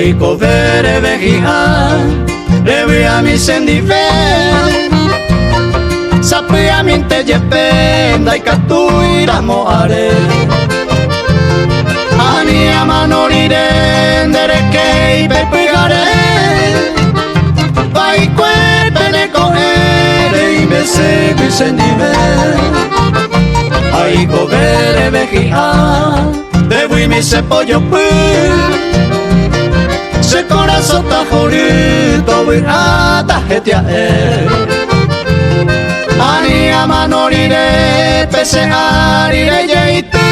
Aiko bere begian Rebia mi sendifen Sapia minte jepen Daikatu iramoare Ani amanoriren Derekei pepigaren Baikue peneko ere Ibezeko sendifen Aiko bere begian Debui mi se pollo Se corazón ta jorito Virata jetia Ani amanorire Pese arire yeite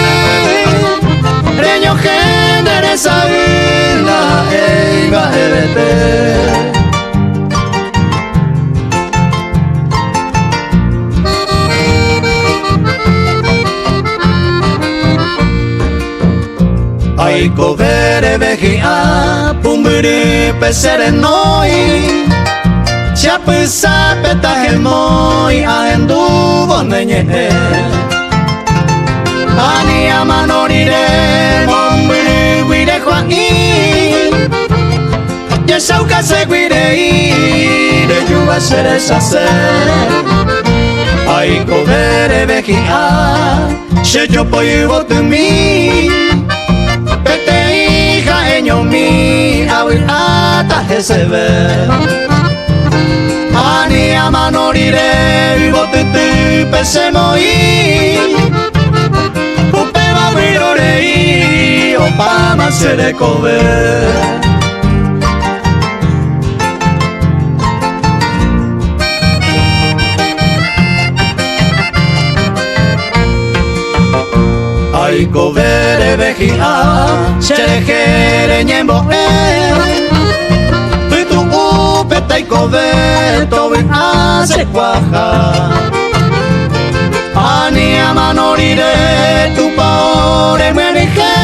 Reño genere sabina Eiga ebete Aiko bere begia Pumbiri pesere noi Siapesa petaje moi Ahendu bonenye Ani amanorire Mombiri guire joai Yesauka se guirei De yuva sere sase Aiko bere begia Se yo poi votu mi Pete hija eño mi Abuelata jesebe Ani amanorire Botete pese moi Upeba virorei Opama sere kobe Aiko bere begia Xerejere ñembo Tuitu upetaiko beto Hace cuaja Ani amanorire Tu paore muerije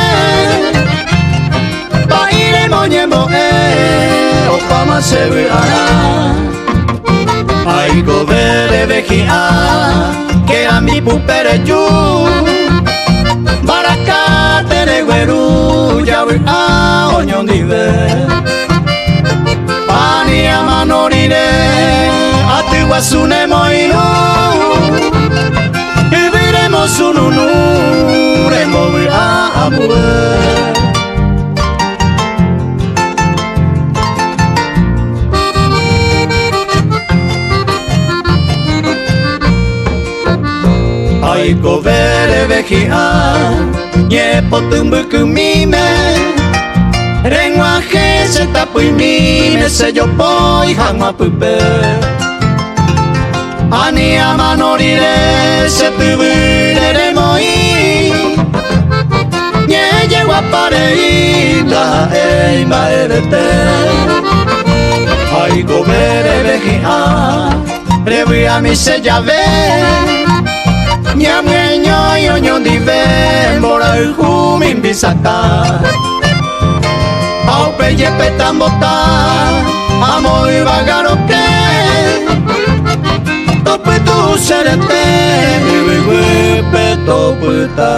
Paire moñembo Opama se virara Aiko bere begia Que a mi pupere yu Barakate de gueru Yawi a oñon dive Pani amanorire Ati guasune moino Viviremos un unure Movi a amue Aiko bere begia Nyepo tumbuku mime Renguaje se tapui mime Se yo poi hangma pupe Ani amanorire Se tubirere moi Nye llego a pareita Eima erete Aiko bere begia Rebia mi se llave Nyamnyo yo nyon dive Mora ujumin bisata Au peye petambota Amoy bagaroke Tope tu serete Vive peto puta